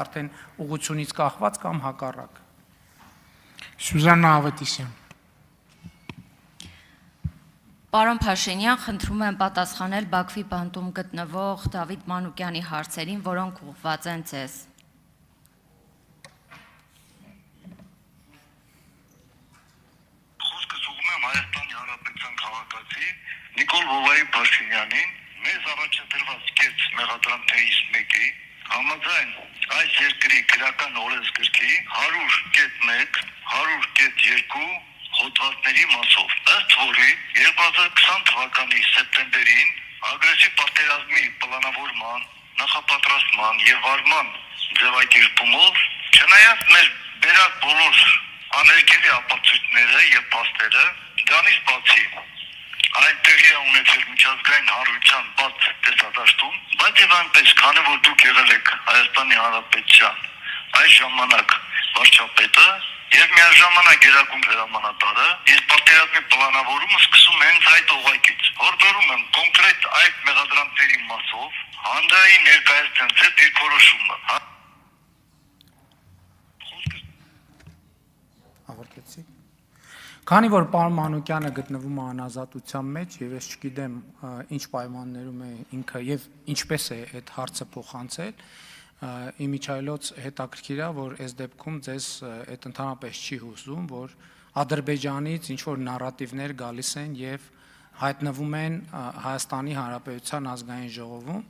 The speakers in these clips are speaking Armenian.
արդեն ուղղությունից կախված կամ հակառակ։ Սյուզաննա Ավետիսյան։ Պարոն Փաշինյան, խնդրում եմ պատասխանել Բաքվի բանտում գտնվող Դավիթ Մանուկյանի հարցերին, որոնք ուղղված են ձեզ։ Խոսքս ուղղում եմ Հայաստանի Հանրապետության քաղաքացի Նիկոլ Վովայի Փաշինյանին, մեզ առաջադրված կեց մեղադրանքներից մեկի համաձայն այս երկրի քրեական օրենսգրքի 100.1, 100.2 հոդվածների մասով, ըստ որի 2020 թվականի սեպտեմբերին ագրեսիվ պատերազմի պլանավորման, նախապատրաստման եւ վարման ձևակերպումով, չնայած մեր բերած բոլոր աներկելի ապացույցները եւ փաստերը, դրանից բացի այն տեղի է ունեցել միջազգային հանրության բաց տեսադաշտում, բայց եւ այնպես, քանի որ դուք եղել եք Հայաստանի Հանրապետության այս ժամանակ վարչապետը եւ միաժամանակ գերագույն հրամանատարը, ես պատերազմի պլանավորումը սկսում հենց այդ օղակից։ Հորդորում եմ կոնկրետ այդ մեղադրանքների մասով հանրային ներկայացնել ձեր դիրքորոշումը։ Ավարտեցի։ Քանի որ պարոն Մանուկյանը գտնվում է անազատության մեջ եւ ես չգիտեմ ինչ պայմաններում է ինքը եւ ինչպես է այդ հարցը փոխանցել, իմիջայլոց հետաքրքիր է, որ այս դեպքում ձեզ այդ ընդհանրապես չի հուզում, որ Ադրբեջանից ինչ որ նարատիվներ գալիս են եւ հայտնվում են Հայաստանի Հանրապետության ազգային ժողովում,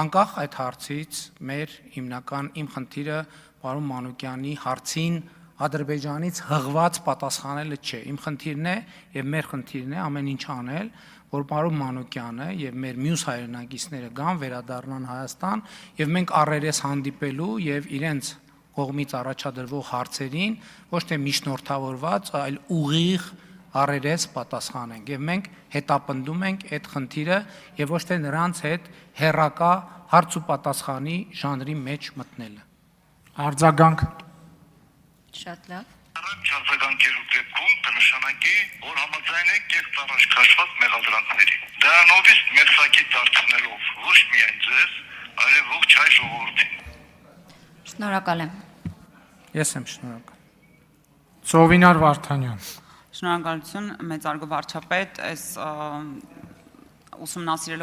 անկախ այդ հարցից մեր հիմնական իմ խնդիրը պարոն Մանուկյանի հարցին Ադրբեջանից հղված պատասխանելը չէ։ Իմ խնդիրն է եւ մեր խնդիրն է ամեն ինչ անել, որ պարոն Մանուկյանը եւ մեր մյուս հայրենակիցները գան վերադառնան Հայաստան եւ մենք առերես հանդիպելու եւ իրենց կողմից առաջադրվող հարցերին ոչ թե միջնորդավորված, այլ ուղիղ առերես պատասխանենք եւ մենք հետապնդում ենք այդ խնդիրը եւ ոչ թե նրանց հետ հերրակա հարց ու պատասխանի ժանրի մեջ մտնելը։ Արձագանք։ Շատ լավ։ Առաջ արձագանքելու դեպքում կնշանակի, որ համաձայն եք եւ առաջ քաշված մեղադրանքների։ Դրանովից մեղսակի դարձնելով ոչ միայն ձեզ, այլև ողջ հայ ժողովրդին։ Շնորհակալ եմ։ Ես եմ շնորհակալ։ Ծովինար Վարդանյան։ Շնորհակալություն մեծարգո վարչապետ, այս ուսումնասիրելով